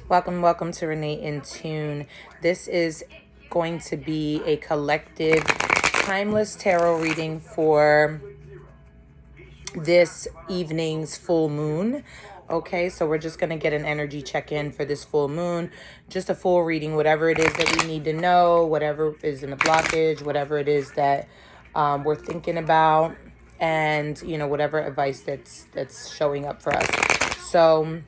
Welcome to Renee In Tune. This is going to be a collective timeless tarot reading for this evening's full moon. Okay, so we're just going to get an energy check-in for this full moon. Just a full reading, whatever it is that we need to know, whatever is in the blockage, whatever it is that we're thinking about, and, whatever advice that's showing up for us. So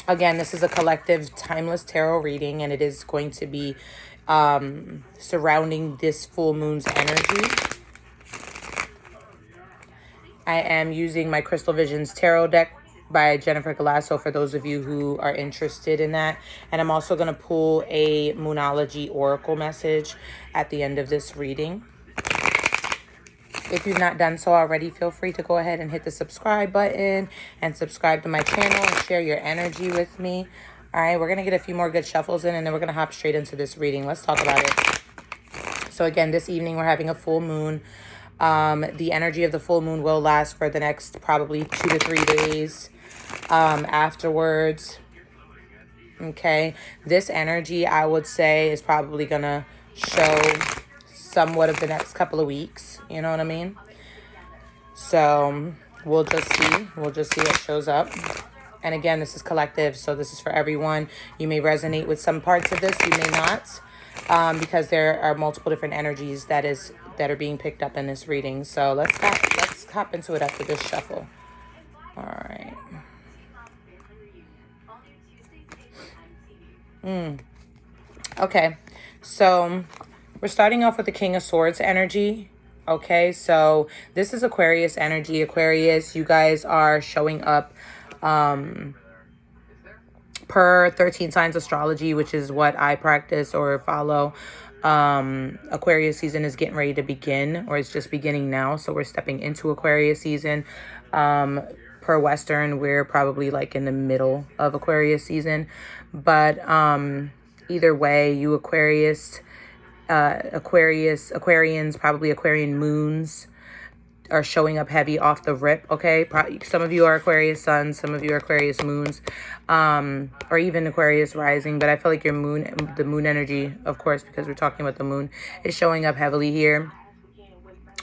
again, this is a collective timeless tarot reading, and it is going to be surrounding this full moon's energy. I am using my Crystal Visions tarot deck by Jennifer Galasso for those of you who are interested in that. And I'm also going to pull a Moonology oracle message at the end of this reading. If you've not done so already, feel free to go ahead and hit the subscribe button and subscribe to my channel and share your energy with me. All right, we're going to get a few more good shuffles in, and then we're going to hop straight into this reading. Let's talk about it. So again, this evening we're having a full moon. The energy of the full moon will last for the next probably 2 to 3 days afterwards. Okay, this energy, I would say, is probably going to show somewhat of the next couple of weeks. You know what I mean? So we'll just see what shows up. And again, this is collective, so this is for everyone. You may resonate with some parts of this, you may not, because there are multiple different energies that are being picked up in this reading. So let's hop into it after this shuffle. All right. Okay, so we're starting off with the King of Swords energy. Okay, so this is Aquarius energy. Aquarius, you guys are showing up per 13 signs astrology, which is what I practice or follow. Aquarius season is getting ready to begin, or it's just beginning now. So we're stepping into Aquarius season. Per Western, we're probably like in the middle of Aquarius season. But either way, you Aquarians, probably Aquarian moons are showing up heavy off the rip. Okay, some of you are Aquarius suns, some of you are Aquarius moons, or even Aquarius rising. But I feel like the moon energy, of course, because we're talking about the moon, is showing up heavily here.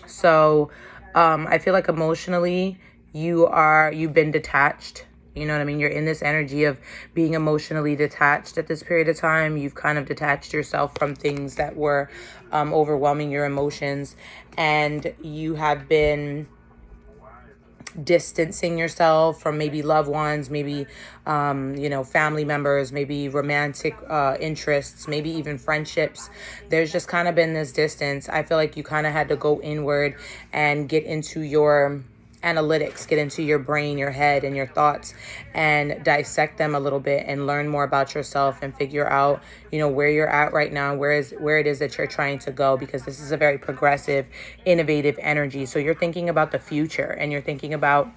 So I feel like emotionally you've been detached. You know what I mean? You're in this energy of being emotionally detached at this period of time. You've kind of detached yourself from things that were overwhelming your emotions. And you have been distancing yourself from maybe loved ones, maybe, family members, maybe romantic interests, maybe even friendships. There's just kind of been this distance. I feel like you kind of had to go inward and get into your analytics, get into your brain, your head, and your thoughts, and dissect them a little bit and learn more about yourself and figure out, where you're at right now, where it is that you're trying to go, because this is a very progressive, innovative energy. So you're thinking about the future, and you're thinking about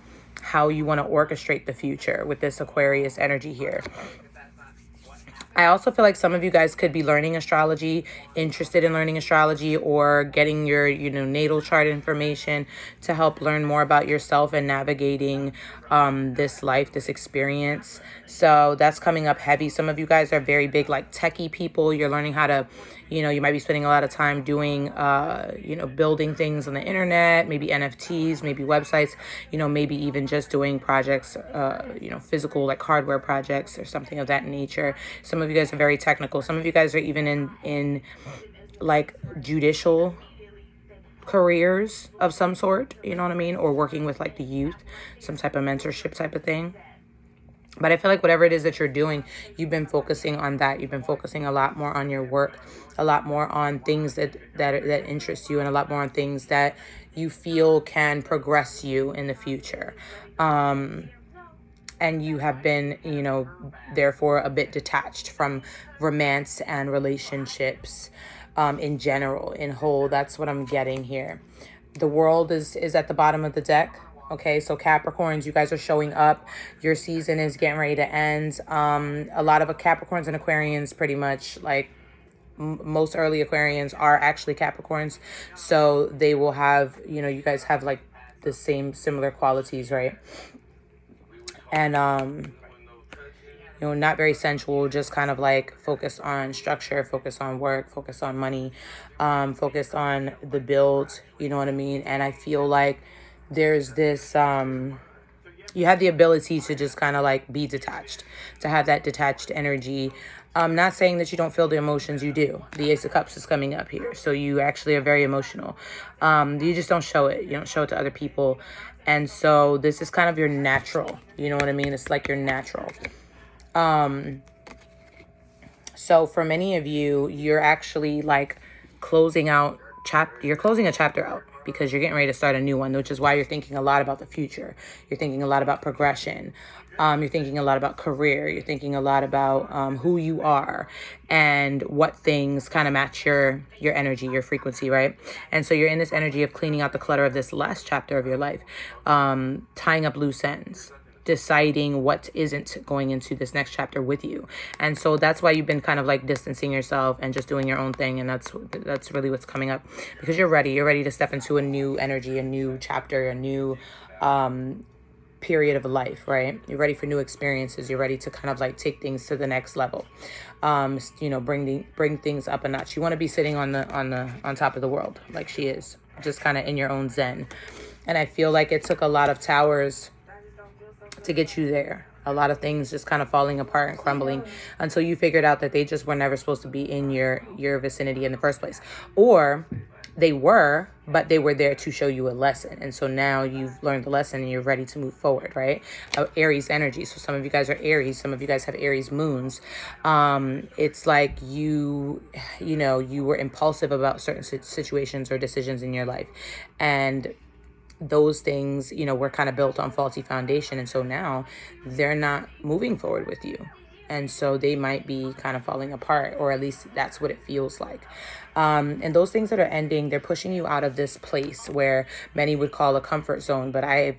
how you want to orchestrate the future with this Aquarius energy here. I also feel like some of you guys could be learning astrology, interested in learning astrology, or getting your, natal chart information to help learn more about yourself and navigating this life, this experience. So that's coming up heavy. Some of you guys are very big, like techie people. You're learning how to, you might be spending a lot of time doing, building things on the internet, maybe NFTs, maybe websites, maybe even just doing projects, physical, like hardware projects or something of that nature. Some of you guys are very technical. Some of you guys are even in like judicial careers of some sort, you know what I mean? Or working with like the youth, some type of mentorship type of thing. But I feel like whatever it is that you're doing, you've been focusing on that. You've been focusing a lot more on your work, a lot more on things that interest you, and a lot more on things that you feel can progress you in the future. And you have been, therefore a bit detached from romance and relationships in general, in whole. That's what I'm getting here. The World is at the bottom of the deck. Okay, so Capricorns, you guys are showing up. Your season is getting ready to end. A lot of Capricorns and Aquarians, pretty much, like most early Aquarians are actually Capricorns. So they will have, you guys have like the similar qualities, right? And not very sensual, just kind of like focused on structure, focused on work, focused on money, focused on the build, you know what I mean? And I feel like there's this, you have the ability to just kind of like be detached, to have that detached energy. Not saying that you don't feel the emotions, you do. The Ace of Cups is coming up here. So you actually are very emotional. You just don't show it. You don't show it to other people. And so this is kind of your natural, you know what I mean? It's like your natural. So for many of you, you're actually like you're closing a chapter out because you're getting ready to start a new one, which is why you're thinking a lot about the future. You're thinking a lot about progression. You're thinking a lot about career. You're thinking a lot about who you are and what things kind of match your energy, your frequency, right? And so you're in this energy of cleaning out the clutter of this last chapter of your life, tying up loose ends, deciding what isn't going into this next chapter with you. And so that's why you've been kind of like distancing yourself and just doing your own thing. And that's really what's coming up, because you're ready to step into a new energy, a new chapter, a new period of life, right? You're ready for new experiences. You're ready to kind of like take things to the next level. Bring things up a notch. You want to be sitting on top of the world, like she is, just kind of in your own zen. And I feel like it took a lot of towers to get you there. A lot of things just kind of falling apart and crumbling until you figured out that they just were never supposed to be in your vicinity in the first place. Or they were, but they were there to show you a lesson. And so now you've learned the lesson and you're ready to move forward, right? Aries energy. So some of you guys are Aries. Some of you guys have Aries moons. It's like you were impulsive about certain situations or decisions in your life. And those things, were kind of built on faulty foundation. And so now they're not moving forward with you. And so they might be kind of falling apart, or at least that's what it feels like. And those things that are ending, they're pushing you out of this place where many would call a comfort zone, but I've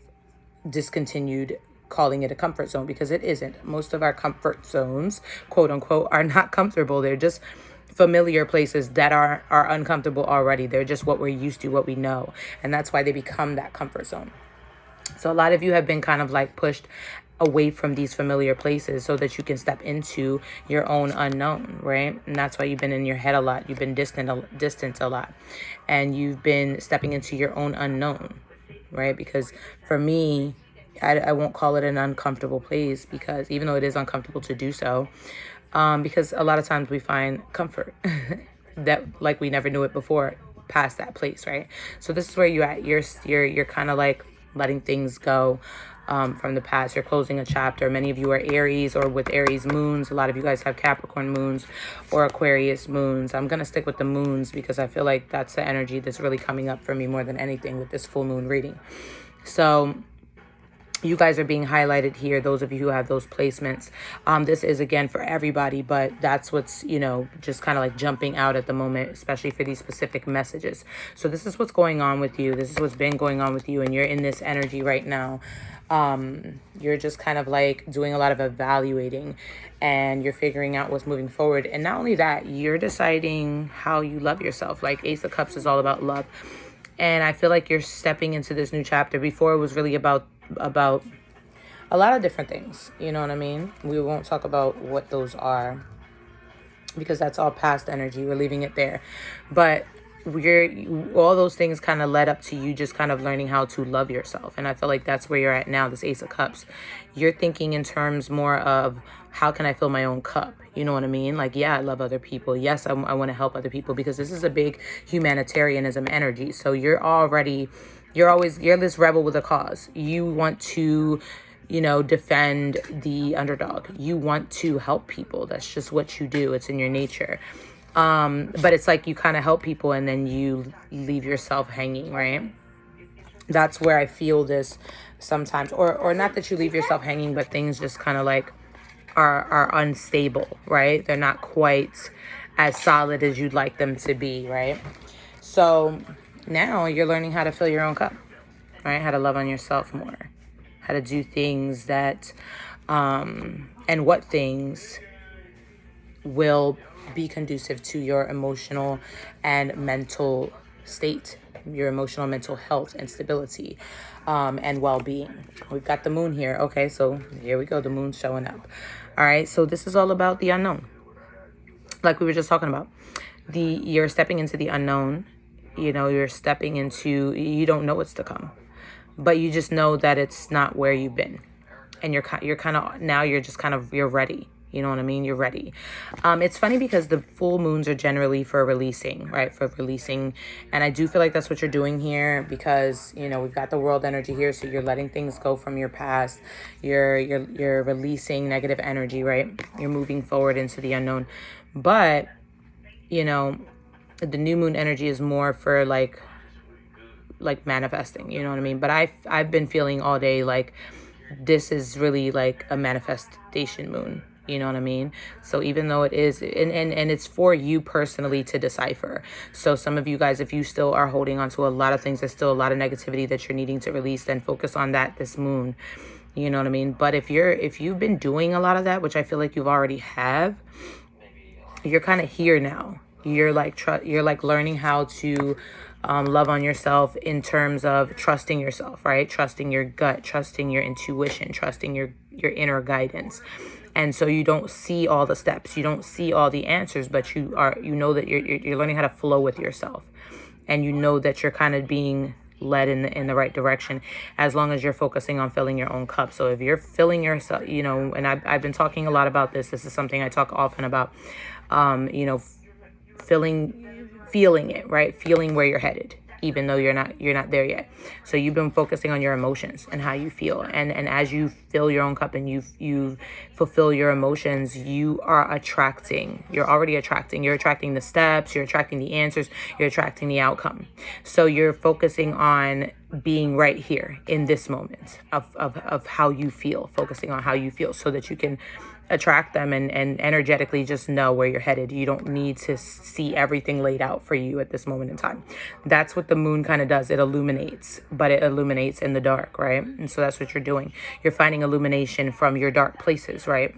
discontinued calling it a comfort zone because it isn't. Most of our comfort zones, quote unquote, are not comfortable. They're just familiar places that are uncomfortable already. They're just what we're used to, what we know. And that's why they become that comfort zone. So a lot of you have been kind of like pushed away from these familiar places so that you can step into your own unknown, right? And that's why you've been in your head a lot. You've been distant a lot. And you've been stepping into your own unknown, right? Because for me, I won't call it an uncomfortable place, because even though it is uncomfortable to do so, because a lot of times we find comfort that like we never knew it before past that place, right? So this is where you're at. You're kind of like letting things go from the past. You're closing a chapter. Many of you are Aries or with Aries moons. A lot of you guys have Capricorn moons or Aquarius moons. I'm going to stick with the moons because I feel like that's the energy that's really coming up for me more than anything with this full moon reading. So you guys are being highlighted here, those of you who have those placements. This is, again, for everybody, but that's what's, just kind of like jumping out at the moment, especially for these specific messages. So this is what's going on with you. This is what's been going on with you, and you're in this energy right now. You're just kind of like doing a lot of evaluating, and you're figuring out what's moving forward. And not only that, you're deciding how you love yourself. Like Ace of Cups is all about love. And I feel like you're stepping into this new chapter. Before, it was really about a lot of different things. You know what I mean? We won't talk about what those are because that's all past energy. We're leaving it there. But all those things kind of led up to you just kind of learning how to love yourself. And I feel like that's where you're at now, this Ace of Cups. You're thinking in terms more of, how can I fill my own cup? You know what I mean? Like, yeah, I love other people. Yes, I want to help other people, because this is a big humanitarianism energy. So you're this rebel with a cause. You want to, defend the underdog. You want to help people. That's just what you do. It's in your nature. But it's like you kind of help people and then you leave yourself hanging, right? That's where I feel this sometimes, or not that you leave yourself hanging, but things just kind of like are unstable, right? They're not quite as solid as you'd like them to be, right? So now you're learning how to fill your own cup, right? How to love on yourself more, how to do things that, and what things will be conducive to your emotional and mental state, your emotional mental health and stability, and well-being. We've got the moon here. Okay, so here we go. The moon's showing up. All right, so this is all about the unknown. Like we were just talking about, you're stepping into the unknown. You're stepping into, you don't know what's to come, but you just know that it's not where you've been. And you're kind of, now you're just kind of, you're ready. You know what I mean? You're ready. It's funny because the full moons are generally for releasing, right? For releasing. And I do feel like that's what you're doing here because, we've got the world energy here. So you're letting things go from your past. You're releasing negative energy, right? You're moving forward into the unknown. But, the new moon energy is more for like manifesting, you know what I mean? But I've been feeling all day like this is really like a manifestation moon. You know what I mean? So even though it is, and it's for you personally to decipher. So some of you guys, if you still are holding on to a lot of things, there's still a lot of negativity that you're needing to release, then focus on that this moon. You know what I mean? But if you've been doing a lot of that, which I feel like you've already have, you're kind of here now. You're like learning how to love on yourself in terms of trusting yourself, right? Trusting your gut, trusting your intuition, trusting your inner guidance. And so you don't see all the steps, you don't see all the answers, but you know that you're learning how to flow with yourself, and you know that you're kind of being led in the right direction as long as you're focusing on filling your own cup. So if you're filling yourself, and I've been talking a lot about this. This is something I talk often about, feeling it, right? Feeling where you're headed, even though you're not there yet. So you've been focusing on your emotions and how you feel. And as you fill your own cup and you fulfill your emotions, you're already attracting. You're attracting the steps, you're attracting the answers, you're attracting the outcome. So you're focusing on being right here in this moment of how you feel, focusing on how you feel so that you can attract them and energetically just know where you're headed. You don't need to see everything laid out for you at this moment in time. That's what the moon kind of does. It illuminates, but it illuminates in the dark, right? And so that's what you're doing. You're finding illumination from your dark places, right?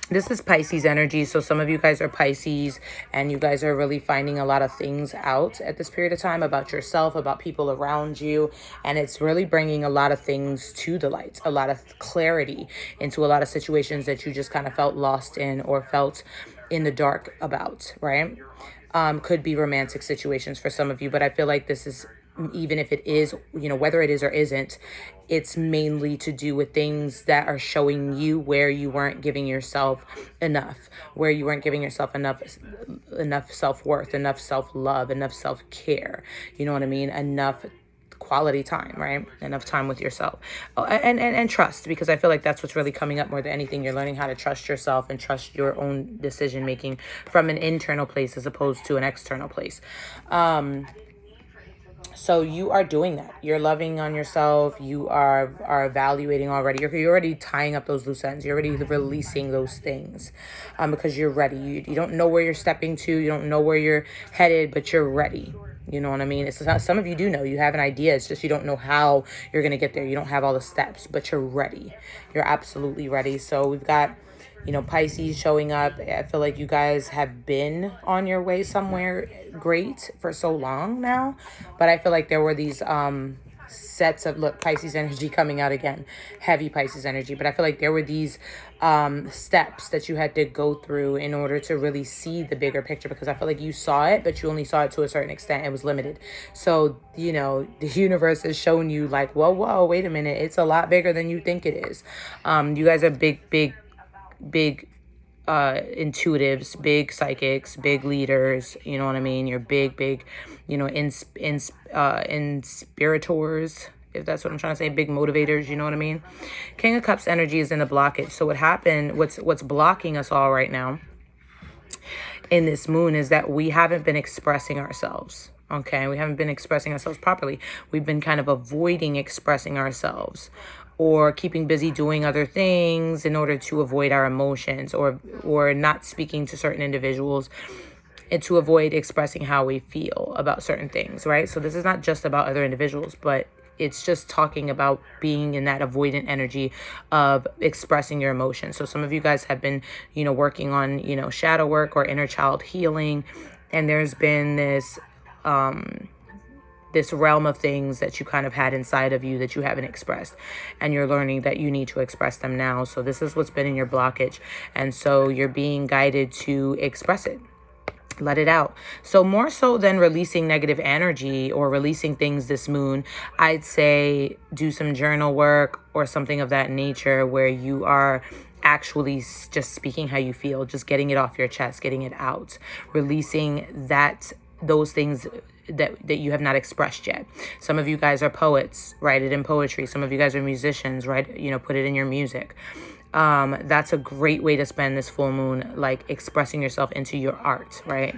This is Pisces energy. So some of you guys are Pisces and you guys are really finding a lot of things out at this period of time about yourself, about people around you. And it's really bringing a lot of things to the light, a lot of clarity into a lot of situations that you just kind of felt lost in or felt in the dark about, right? Could be romantic situations for some of you, but I feel like this is, even if it is, whether it is or isn't, it's mainly to do with things that are showing you where you weren't giving yourself enough, where you weren't giving yourself enough self-worth, enough self-love, enough self-care. You know what I mean? Enough quality time, right? Enough time with yourself. Oh, and trust, because I feel like that's what's really coming up more than anything. You're learning how to trust yourself and trust your own decision making from an internal place as opposed to an external place. So you are doing that. You're loving on yourself. You are evaluating already. You're already tying up those loose ends. You're already releasing those things because you're ready. You don't know where you're stepping to. You don't know where you're headed, but you're ready. You know what I mean? It's not, some of you do know. You have an idea. It's just you don't know how you're going to get there. You don't have all the steps, but you're ready. You're absolutely ready. So we've got, Pisces showing up. I feel like you guys have been on your way somewhere great for so long now. But I feel like there were these sets of, look, Pisces energy coming out again. Heavy Pisces energy. But I feel like there were these steps that you had to go through in order to really see the bigger picture, because I feel like you saw it, but you only saw it to a certain extent. It was limited. So, the universe has shown you like, whoa, wait a minute. It's a lot bigger than you think it is. You guys are big intuitives, big psychics, big leaders, you know what I mean? You're big, inspirators, if that's what I'm trying to say, big motivators, you know what I mean? King of Cups energy is in the blockage. So what happened, what's blocking us all right now in this moon is that we haven't been expressing ourselves. Okay, we haven't been expressing ourselves properly. We've been kind of avoiding expressing ourselves, or keeping busy doing other things in order to avoid our emotions, or not speaking to certain individuals and to avoid expressing how we feel about certain things, right? So this is not just about other individuals, but it's just talking about being in that avoidant energy of expressing your emotions. So some of you guys have been, working on, shadow work or inner child healing. And there's been this realm of things that you kind of had inside of you that you haven't expressed, and you're learning that you need to express them now. So this is what's been in your blockage, and so you're being guided to express it. Let it out. So more so than releasing negative energy or releasing things this moon, I'd say do some journal work or something of that nature where you are actually just speaking how you feel, just getting it off your chest, getting it out, releasing those things that you have not expressed yet. Some of you guys are poets, write it in poetry. Some of you guys are musicians, put it in your music. That's a great way to spend this full moon, like expressing yourself into your art, right?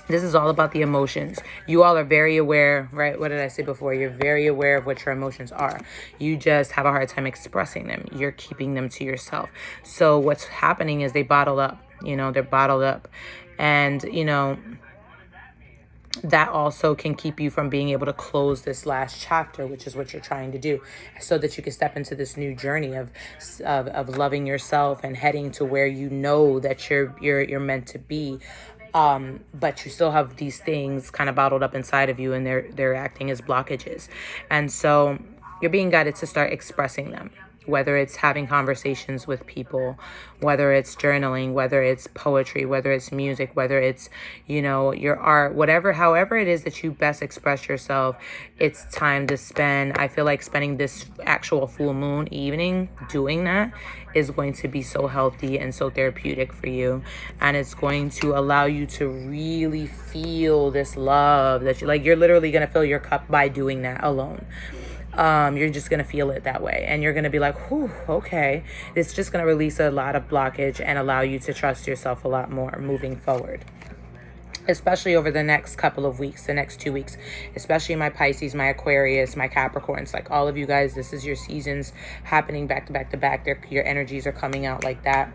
This is all about the emotions. You all are very aware, right? What did I say before? You're very aware of what your emotions are. You just have a hard time expressing them. You're keeping them to yourself. So what's happening is they bottle up, they're bottled up. And, that also can keep you from being able to close this last chapter, which is what you're trying to do, so that you can step into this new journey of loving yourself and heading to where you know that you're meant to be. But you still have these things kind of bottled up inside of you, and they're acting as blockages. And so you're being guided to start expressing them. Whether it's having conversations with people, whether it's journaling, whether it's poetry, whether it's music, whether it's, your art, however it is that you best express yourself, it's time to spend. I feel like spending this actual full moon evening doing that is going to be so healthy and so therapeutic for you. And it's going to allow you to really feel this love that you're literally going to fill your cup by doing that alone. You're just going to feel it that way. And you're going to be like, whew, okay. It's just going to release a lot of blockage and allow you to trust yourself a lot more moving forward. Especially over the next couple of weeks, the next 2 weeks. Especially my Pisces, my Aquarius, my Capricorns. Like all of you guys, this is your seasons happening back to back to back. Your energies are coming out like that.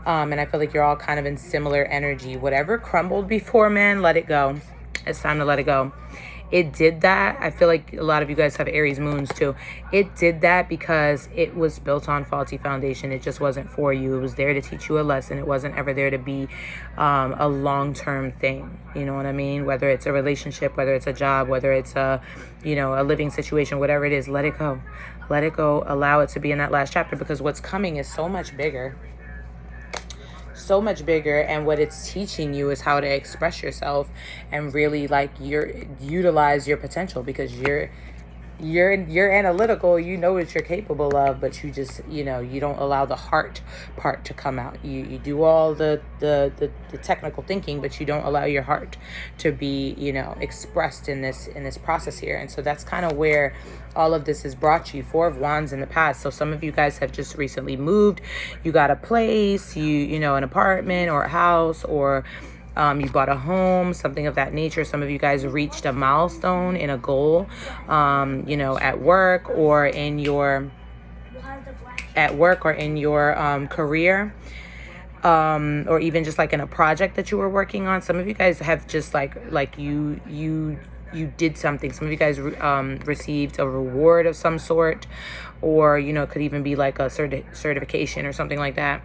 And I feel like you're all kind of in similar energy. Whatever crumbled before, man, let it go. It's time to let it go. It did that. I feel like a lot of you guys have Aries moons too. It did that because it was built on faulty foundation. It just wasn't for you. It was there to teach you a lesson. It wasn't ever there to be a long-term thing. You know what I mean? Whether it's a relationship, whether it's a job, whether it's a living situation, whatever it is, let it go. Let it go. Allow it to be in that last chapter, because what's coming is so much bigger, and what it's teaching you is how to express yourself and really utilize your potential, because you're analytical, you know what you're capable of, but you just you don't allow the heart part to come out. You do all the technical thinking, but you don't allow your heart to be expressed in this process here. And so that's kind of where all of this has brought you. 4 of Wands in the past. So some of you guys have just recently moved. You got a place, an apartment or a house, or you bought a home, something of that nature. Some of you guys reached a milestone in a goal, at work or in your career, or even just like in a project that you were working on. Some of you guys have just you did something. Some of you guys received a reward of some sort, or it could even be like a certification or something like that.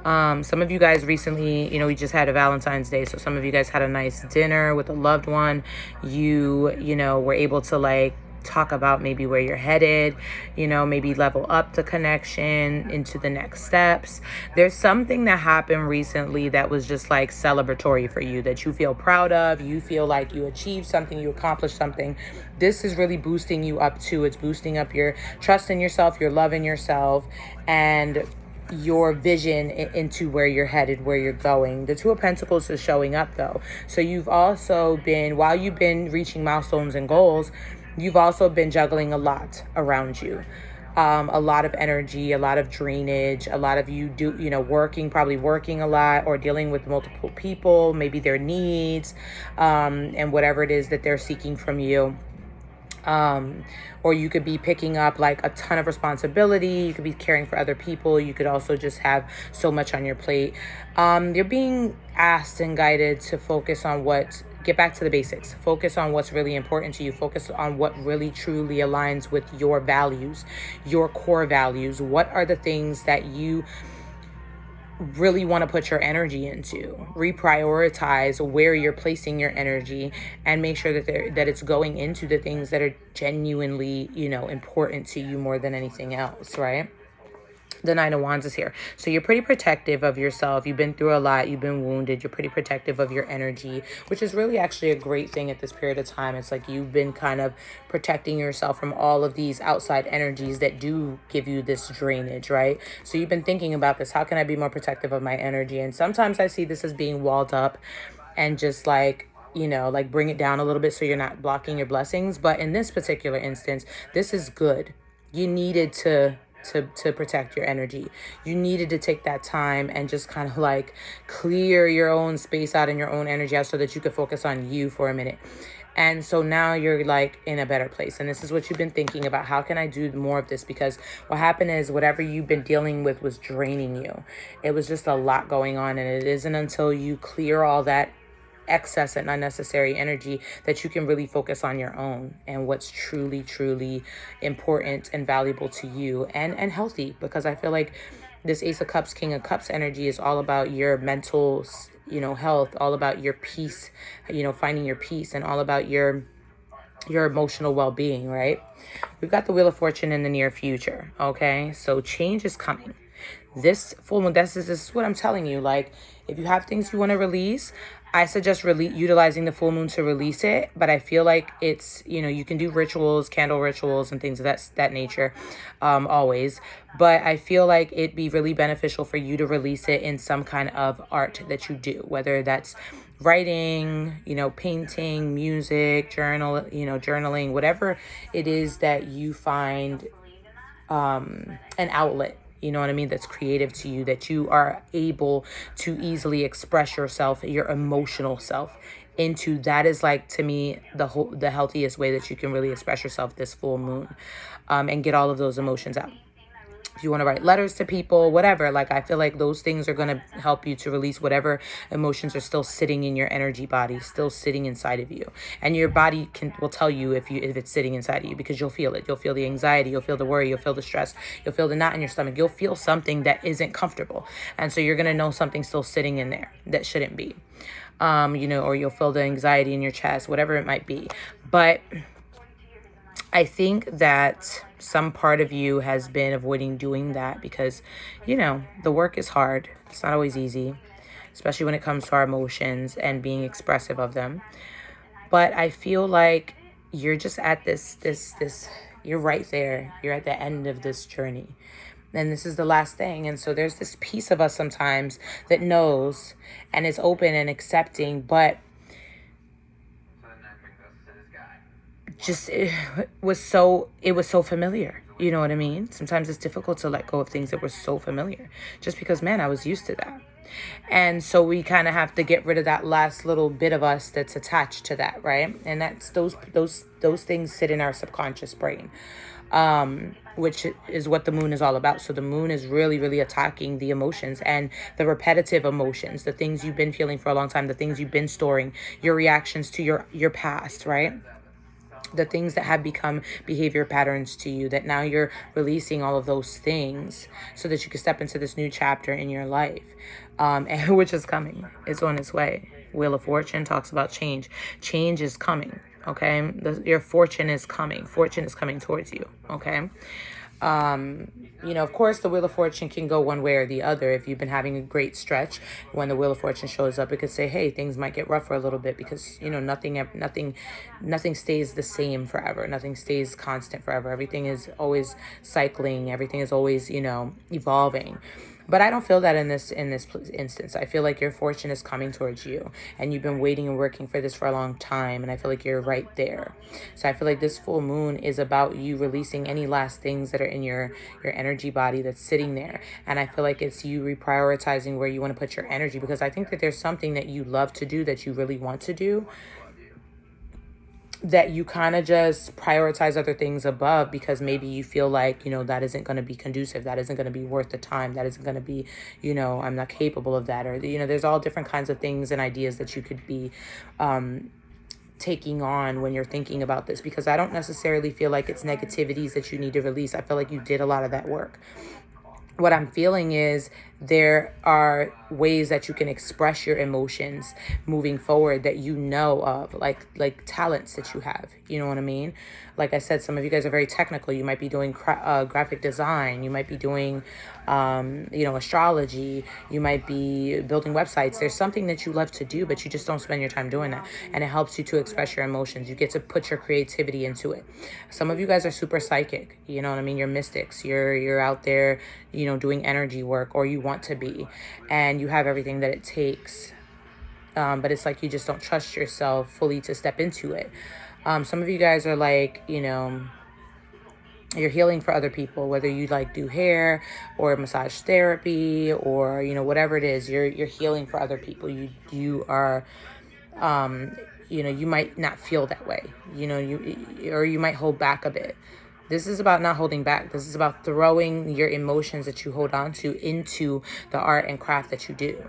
Some of you guys recently, we just had a Valentine's Day. So some of you guys had a nice dinner with a loved one. You were able to talk about maybe where you're headed, maybe level up the connection into the next steps. There's something that happened recently that was just celebratory for you, that you feel proud of. You feel like you achieved something, you accomplished something. This is really boosting you up too. It's boosting up your trust in yourself, your love in yourself, and your vision into where you're headed, where you're going. The Two of Pentacles is showing up though. So you've also been, while you've been reaching milestones and goals, you've also been juggling a lot around you. A lot of energy, a lot of drainage, a lot of you probably working a lot, or dealing with multiple people, maybe their needs, and whatever it is that they're seeking from you. Or you could be picking up a ton of responsibility. You could be caring for other people. You could also just have so much on your plate. You're being asked and guided to focus on get back to the basics. Focus on what's really important to you. Focus on what really truly aligns with your values, your core values. What are the things that you really want to put your energy into. Reprioritize where you're placing your energy and make sure that it's going into the things that are genuinely, important to you more than anything else, right? The Nine of Wands is here. So you're pretty protective of yourself. You've been through a lot. You've been wounded. You're pretty protective of your energy, which is really actually a great thing at this period of time. It's like you've been kind of protecting yourself from all of these outside energies that do give you this drainage, right? So you've been thinking about this. How can I be more protective of my energy? And sometimes I see this as being walled up and just like, like bring it down a little bit so you're not blocking your blessings. But in this particular instance, this is good. You needed to protect your energy. You needed to take that time and just kind of like clear your own space out and your own energy out so that you could focus on you for a minute. And so now you're like in a better place. And this is what you've been thinking about. How can I do more of this? Because what happened is whatever you've been dealing with was draining you. It was just a lot going on. And it isn't until you clear all that excess and unnecessary energy that you can really focus on your own and what's truly, truly important and valuable to you and healthy. Because I feel like this Ace of Cups, King of Cups energy is all about your mental, health, all about your peace, finding your peace, and all about your emotional well-being, right? We've got the Wheel of Fortune in the near future, okay? So change is coming. This full moon, this is what I'm telling you. Like, if you have things you want to release, I suggest utilizing the full moon to release it. But I feel like it's, you can do rituals, candle rituals and things of that nature, always. But I feel like it'd be really beneficial for you to release it in some kind of art that you do, whether that's writing, painting, music, journaling, whatever it is that you find an outlet, you know what I mean, that's creative to you, that you are able to easily express yourself, your emotional self into. That is, like, to me, the healthiest way that you can really express yourself this full moon, and get all of those emotions out. If you want to write letters to people, whatever, like, I feel like those things are going to help you to release whatever emotions are still sitting in your energy body, still sitting inside of you. And your body will tell you if it's sitting inside of you, because you'll feel it. You'll feel the anxiety, you'll feel the worry, you'll feel the stress, you'll feel the knot in your stomach, you'll feel something that isn't comfortable. And so you're going to know something's still sitting in there that shouldn't be. Or you'll feel the anxiety in your chest, whatever it might be. But I think that some part of you has been avoiding doing that because, the work is hard. It's not always easy, especially when it comes to our emotions and being expressive of them. But I feel like you're just at this, you're right there. You're at the end of this journey. And this is the last thing. And so there's this piece of us sometimes that knows and is open and accepting, but just it was so familiar. You know what I mean? Sometimes it's difficult to let go of things that were so familiar, just because, man, I was used to that. And so we kind of have to get rid of that last little bit of us that's attached to that, right? And that's those things sit in our subconscious brain, which is what the moon is all about. So the moon is really, really attacking the emotions and the repetitive emotions, the things you've been feeling for a long time, the things you've been storing, your reactions to your past, right? The things that have become behavior patterns to you, that now you're releasing all of those things so that you can step into this new chapter in your life, and which is coming. It's on its way. Wheel of Fortune talks about change. Change is coming, okay? Your fortune is coming. Fortune is coming towards you, okay? Of course, the Wheel of Fortune can go one way or the other. If you've been having a great stretch, when the Wheel of Fortune shows up, it could say, hey, things might get rough for a little bit, because, nothing stays the same forever. Nothing stays constant forever. Everything is always cycling. Everything is always, evolving. But I don't feel that in this instance. I feel like your fortune is coming towards you, and you've been waiting and working for this for a long time, and I feel like you're right there. So I feel like this full moon is about you releasing any last things that are in your energy body that's sitting there. And I feel like it's you reprioritizing where you want to put your energy, because I think that there's something that you love to do, that you really want to do, that you kind of just prioritize other things above, because maybe you feel like, that isn't going to be conducive, that isn't going to be worth the time, that isn't going to be, I'm not capable of that, or, there's all different kinds of things and ideas that you could be taking on when you're thinking about this, because I don't necessarily feel like it's negativities that you need to release. I feel like you did a lot of that work. What I'm feeling is there are ways that you can express your emotions moving forward that you know of, like talents that you have. You know what I mean? Like I said, some of you guys are very technical. You might be doing graphic design. You might be doing, astrology. You might be building websites. There's something that you love to do, but you just don't spend your time doing that. And it helps you to express your emotions. You get to put your creativity into it. Some of you guys are super psychic. You know what I mean? You're mystics. You're out there, doing energy work, or you want to be, and you have everything that it takes. But it's like you just don't trust yourself fully to step into it. Some of you guys are like, you're healing for other people, whether you like do hair or massage therapy or, whatever it is, you're healing for other people. You are, you might not feel that way, you might hold back a bit. This is about not holding back. This is about throwing your emotions that you hold on to into the art and craft that you do,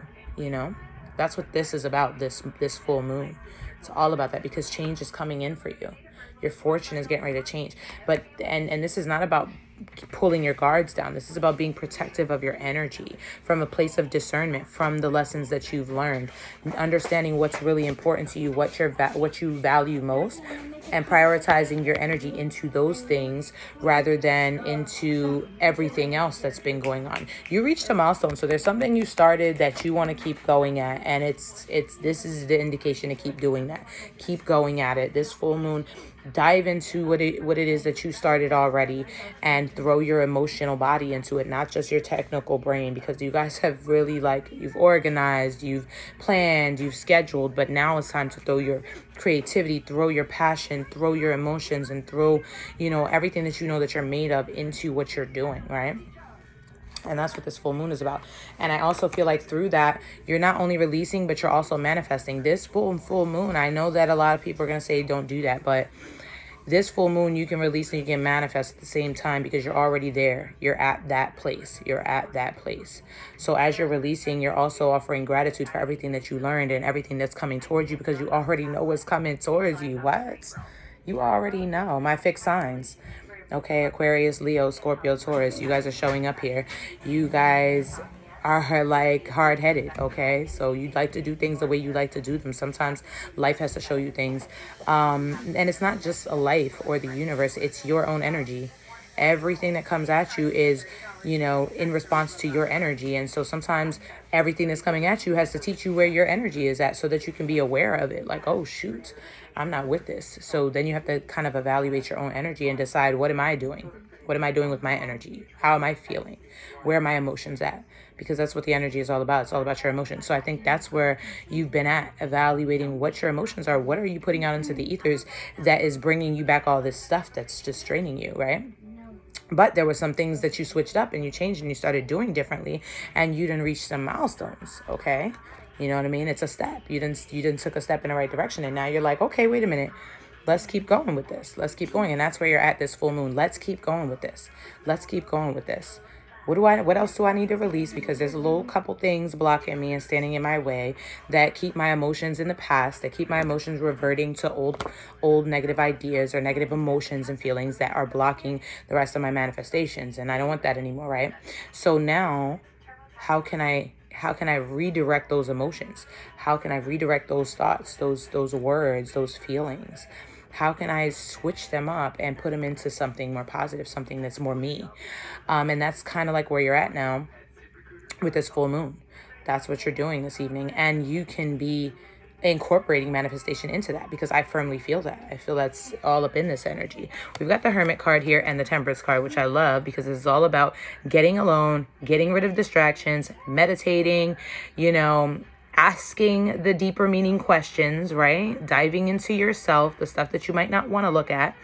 That's what this is about, this full moon. It's all about that, because change is coming in for you. Your fortune is getting ready to change. But and this is not about pulling your guards down. This is about being protective of your energy from a place of discernment, from the lessons that you've learned, understanding what's really important to you, what you value most, and prioritizing your energy into those things rather than into everything else that's been going on. You reached a milestone, so there's something you started that you want to keep going at, and this is the indication to keep doing that. Keep going at it. This full moon, dive into what it is that you started already, and throw your emotional body into it, not just your technical brain, because you guys have really, you've organized, you've planned, you've scheduled, but now it's time to throw your creativity, throw your passion, throw your emotions, and throw, everything that you know that you're made of into what you're doing, right? And that's what this full moon is about. And I also feel like through that, you're not only releasing, but you're also manifesting. This full moon, I know that a lot of people are going to say don't do that, but this full moon, you can release and you can manifest at the same time, because you're already there. You're at that place. So as you're releasing, you're also offering gratitude for everything that you learned and everything that's coming towards you, because you already know what's coming towards you. What? You already know. My fixed signs. Okay, Aquarius, Leo, Scorpio, Taurus, you guys are showing up here. You guys are hard-headed, okay? So you'd like to do things the way you like to do them. Sometimes life has to show you things. And it's not just a life or the universe, it's your own energy. Everything that comes at you is, in response to your energy. And so sometimes everything that's coming at you has to teach you where your energy is at, so that you can be aware of it. Like, oh, shoot, I'm not with this. So then you have to kind of evaluate your own energy and decide, what am I doing? What am I doing with my energy? How am I feeling? Where are my emotions at? Because that's what the energy is all about. It's all about your emotions. So I think that's where you've been at, evaluating what your emotions are. What are you putting out into the ethers that is bringing you back all this stuff that's just draining you, right? But there were some things that you switched up and you changed and you started doing differently, and you didn't reach some milestones, okay? You know what I mean? It's a step. You didn't took a step in the right direction, and now you're like, okay, wait a minute. Let's keep going with this. Let's keep going. And that's where you're at this full moon. Let's keep going with this. Let's keep going with this. What else do I need to release? Because there's a little couple things blocking me and standing in my way that keep my emotions in the past, that keep my emotions reverting to old negative ideas or negative emotions and feelings that are blocking the rest of my manifestations. And I don't want that anymore, right? So now, how can I redirect those emotions? How can I redirect those thoughts, those words, those feelings? How can I switch them up and put them into something more positive, something that's more me? And that's kind of like where you're at now with this full moon. That's what you're doing this evening. And you can be incorporating manifestation into that, because I firmly feel that. I feel that's all up in this energy. We've got the Hermit card here and the Temperance card, which I love, because this is all about getting alone, getting rid of distractions, meditating, asking the deeper meaning questions, right? Diving into yourself, the stuff that you might not want to look at.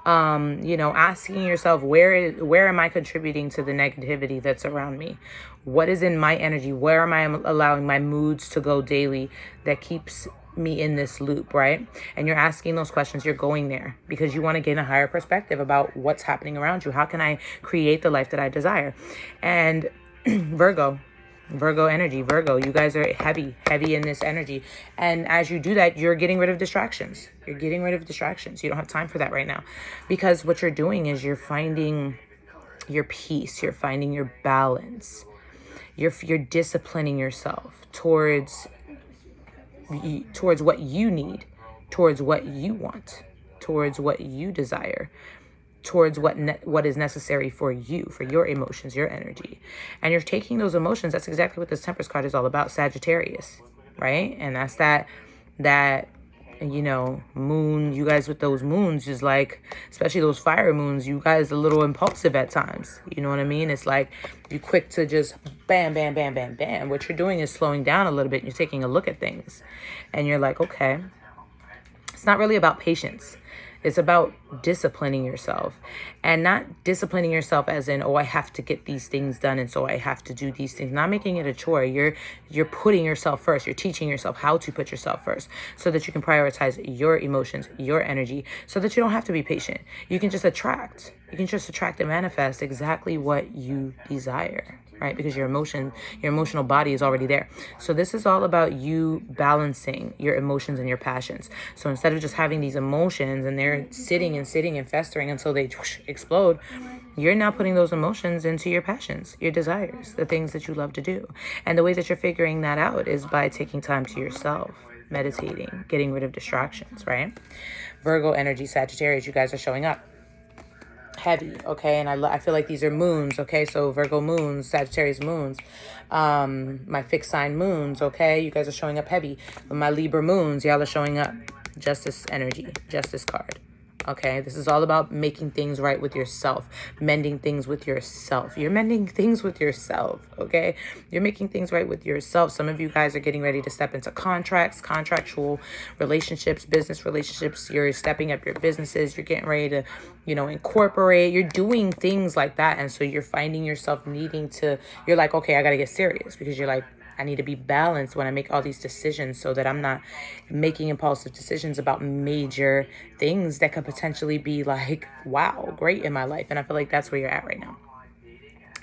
Asking yourself, where am I contributing to the negativity that's around me? What is in my energy? Where am I allowing my moods to go daily that keeps me in this loop, right? And you're asking those questions, you're going there because you want to gain a higher perspective about what's happening around you. How can I create the life that I desire? And Virgo energy, you guys are heavy in this energy. And as you do that, you're getting rid of distractions. You don't have time for that right now, because what you're doing is you're finding your peace. You're finding your balance. You're disciplining yourself towards what you need, towards what you want, towards what you desire, towards what is necessary for you, for your emotions, your energy. And you're taking those emotions. That's exactly what this Temperance card is all about, Sagittarius, right? And that's that moon. You guys with those moons is like, especially those fire moons, you guys a little impulsive at times. You know what I mean? It's like you quick to just bam, bam, bam, bam, bam. What you're doing is slowing down a little bit. And you're taking a look at things and you're like, okay, it's not really about patience. It's about disciplining yourself, and not disciplining yourself as in, oh, I have to get these things done, and so I have to do these things. Not making it a chore. You're putting yourself first. You're teaching yourself how to put yourself first so that you can prioritize your emotions, your energy, so that you don't have to be patient. You can just attract. You can just attract and manifest exactly what you desire, right? Because your emotional body is already there. So this is all about you balancing your emotions and your passions. So instead of just having these emotions and they're sitting and festering until they explode, you're now putting those emotions into your passions, your desires, the things that you love to do. And the way that you're figuring that out is by taking time to yourself, meditating, getting rid of distractions, right? Virgo energy, Sagittarius, you guys are showing up heavy, okay? And I feel like these are moons, okay? So Virgo moons, Sagittarius moons, my fixed sign moons, okay? You guys are showing up heavy. My Libra moons, y'all are showing up. Justice energy, justice card. Okay, this is all about making things right with yourself, mending things with yourself. You're mending things with yourself, okay? You're making things right with yourself. Some of you guys are getting ready to step into contracts, contractual relationships, business relationships. You're stepping up your businesses. You're getting ready to, incorporate. You're doing things like that. And so you're finding yourself needing to, you're like, okay, I got to get serious, because you're like, I need to be balanced when I make all these decisions so that I'm not making impulsive decisions about major things that could potentially be like, wow, great in my life. And I feel like that's where you're at right now.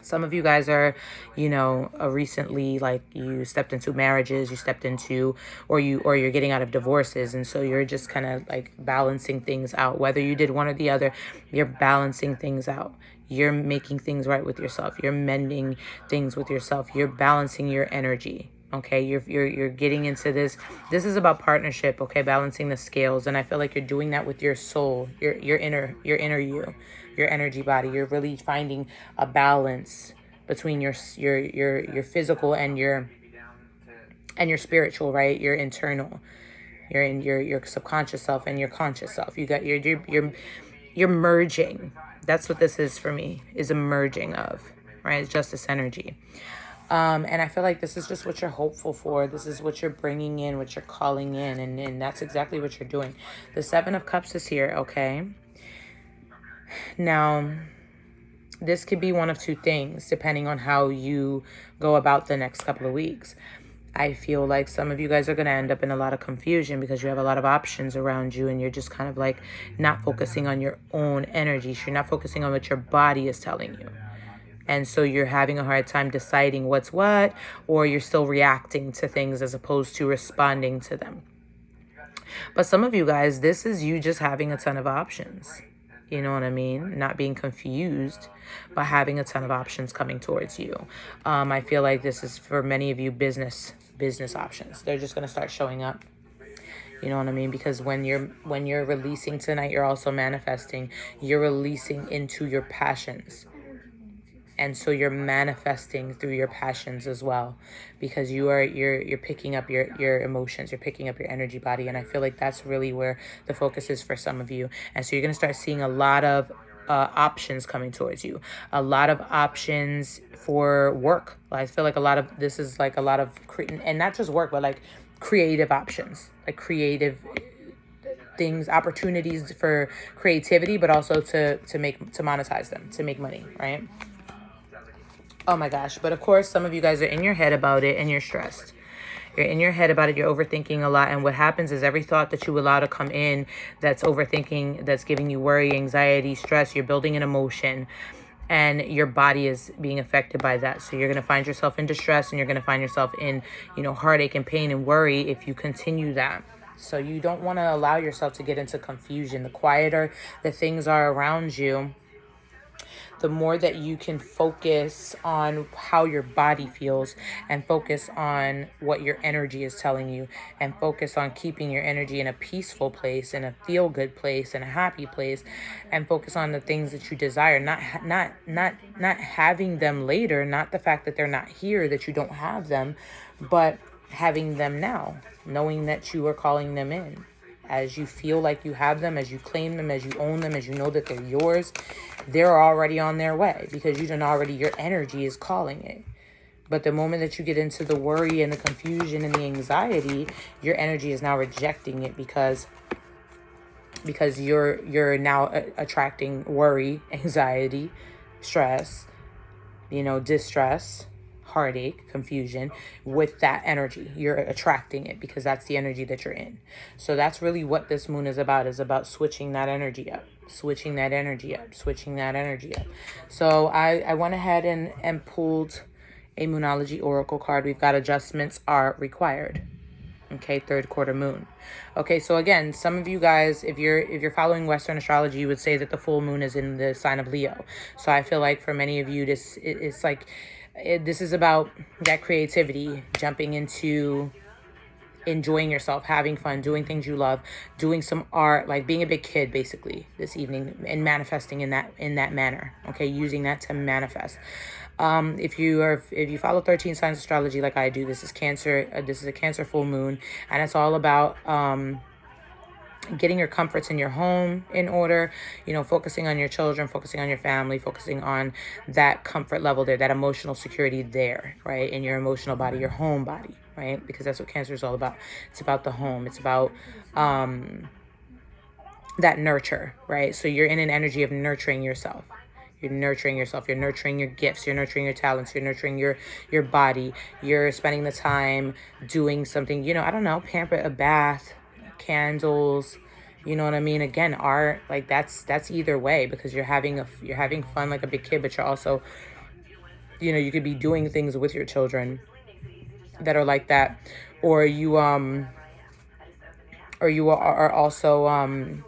Some of you guys are, recently, like, you stepped into marriages, you stepped into, or you're getting out of divorces. And so you're just kind of like balancing things out. Whether you did one or the other, you're balancing things out. You're making things right with yourself. You're mending things with yourself. You're balancing your energy. Okay, you're getting into this. This is about partnership. Okay, balancing the scales, and I feel like you're doing that with your soul, your inner you, your energy body. You're really finding a balance between your physical and your spiritual, right? Your internal. You're in your subconscious self and your conscious self. You got you're merging. That's what this is for me, is a merging of, right? It's justice energy. And I feel like this is just what you're hopeful for. This is what you're bringing in, what you're calling in. And that's exactly what you're doing. The 7 of Cups is here, okay? Now, this could be one of two things, depending on how you go about the next couple of weeks. I feel like some of you guys are going to end up in a lot of confusion because you have a lot of options around you and you're just kind of like not focusing on your own energy. You're not focusing on what your body is telling you. And so you're having a hard time deciding what's what, or you're still reacting to things as opposed to responding to them. But some of you guys, this is you just having a ton of options. You know what I mean? Not being confused, but having a ton of options coming towards you. I feel like this is for many of you business options. They're just going to start showing up. You know what I mean? Because when you're releasing tonight, you're also manifesting. You're releasing into your passions. And so you're manifesting through your passions as well, because you're picking up your emotions, you're picking up your energy body. And I feel like that's really where the focus is for some of you. And so you're going to start seeing a lot of options coming towards you, a lot of options for work. I feel like a lot of this is like a lot of and not just work, but like creative options, like creative things, opportunities for creativity, but also to monetize them, to make money, right? Oh my gosh. But of course, some of you guys are in your head about it and you're stressed. You're in your head about it. You're overthinking a lot. And what happens is every thought that you allow to come in that's overthinking, that's giving you worry, anxiety, stress, you're building an emotion and your body is being affected by that. So you're going to find yourself in distress and you're going to find yourself in, heartache and pain and worry if you continue that. So you don't want to allow yourself to get into confusion. The quieter the things are around you, the more that you can focus on how your body feels and focus on what your energy is telling you and focus on keeping your energy in a peaceful place, in a feel good place, in a happy place, and focus on the things that you desire, not having them later, not the fact that they're not here, that you don't have them, but having them now, knowing that you are calling them in. As you feel like you have them, as you claim them, as you own them, as you know that they're yours, they're already on their way because your energy is calling it. But the moment that you get into the worry and the confusion and the anxiety, your energy is now rejecting it because you're now attracting worry, anxiety, stress, distress, heartache, confusion with that energy. You're attracting it because that's the energy that you're in. So that's really what this moon is about switching that energy up, switching that energy up, switching that energy up. So I went ahead and pulled a Moonology Oracle card. We've got adjustments are required. Okay, third quarter moon. Okay, so again, some of you guys, if you're following Western astrology, you would say that the full moon is in the sign of Leo. So I feel like for many of you, this is about that creativity, jumping into enjoying yourself, having fun, doing things you love, doing some art, like being a big kid basically this evening and manifesting in that manner. Okay, using that to manifest. If you follow 13 signs astrology like I do, this is Cancer. This is a Cancer full moon, and it's all about getting your comforts in your home in order, focusing on your children, focusing on your family, focusing on that comfort level there, that emotional security there, right? In your emotional body, your home body, right? Because that's what Cancer is all about. It's about the home. It's about that nurture, right? So you're in an energy of nurturing yourself. You're nurturing yourself. You're nurturing your gifts. You're nurturing your talents. You're nurturing your body. You're spending the time doing something, I don't know, pamper, a bath, candles, you know what I mean? Again, art, like that's either way because you're having fun like a big kid, but you're also, you could be doing things with your children that are like that, or you are also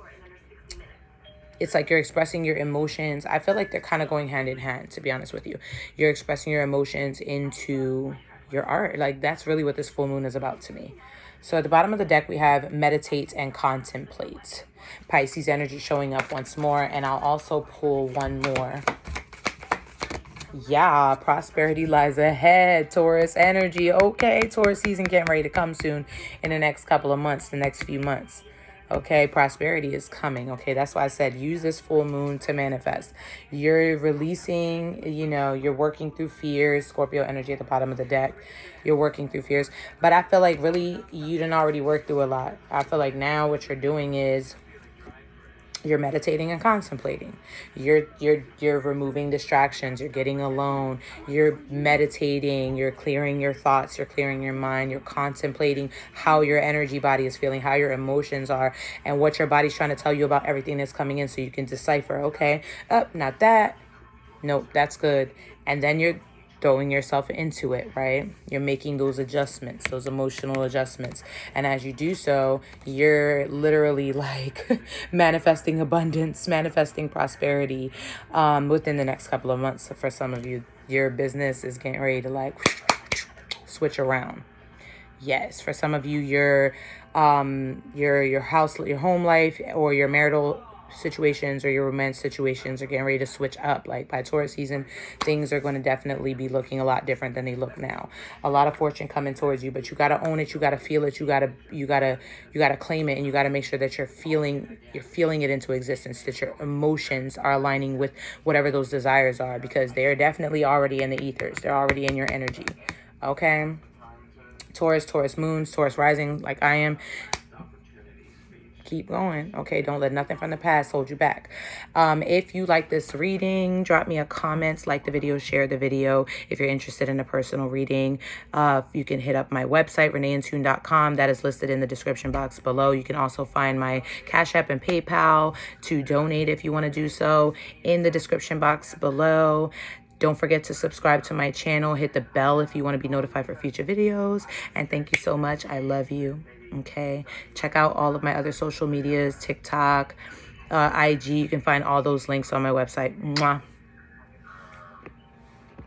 it's like you're expressing your emotions. I feel like they're kind of going hand in hand, to be honest with you. You're expressing your emotions into your art. Like that's really what this full moon is about to me. So at the bottom of the deck, we have meditate and contemplate. Pisces energy showing up once more. And I'll also pull one more. Yeah, prosperity lies ahead. Taurus energy. Okay, Taurus season getting ready to come soon in the next couple of months, the next few months. Okay, prosperity is coming. Okay, that's why I said use this full moon to manifest. You're releasing, you're working through fears. Scorpio energy at the bottom of the deck. You're working through fears. But I feel like really you didn't already work through a lot. I feel like now what you're doing is you're meditating and contemplating. You're removing distractions. You're getting alone. You're meditating. You're clearing your thoughts. You're clearing your mind. You're contemplating how your energy body is feeling, how your emotions are, and what your body's trying to tell you about everything that's coming in so you can decipher, okay, not that. Nope, that's good. And then you're throwing yourself into it, right? You're making those adjustments, those emotional adjustments. And as you do so, you're literally like manifesting abundance, manifesting prosperity within the next couple of months. So for some of you, your business is getting ready to like switch around. Yes, for some of you, your house, your home life, or your marital situations or your romance situations are getting ready to switch up. Like by Taurus season, things are going to definitely be looking a lot different than they look now. A lot of fortune coming towards you, but you got to own it. You got to feel it. You got to claim it, and you got to make sure that you're feeling it into existence, that your emotions are aligning with whatever those desires are, because they're definitely already in the ethers. They're already in your energy. Okay. Taurus moons, Taurus rising, like I am. Keep going. Okay, don't let nothing from the past hold you back. If you like this reading, drop me a comment, like the video, share the video. If you're interested in a personal reading, you can hit up my website, reneeintune.com. That is listed in the description box below. You can also find my Cash App and PayPal to donate if you want to do so in the description box below. Don't forget to subscribe to my channel. Hit the bell if you want to be notified for future videos. And thank you so much. I love you. Okay. Check out all of my other social medias, TikTok, IG. You can find all those links on my website. Mwah.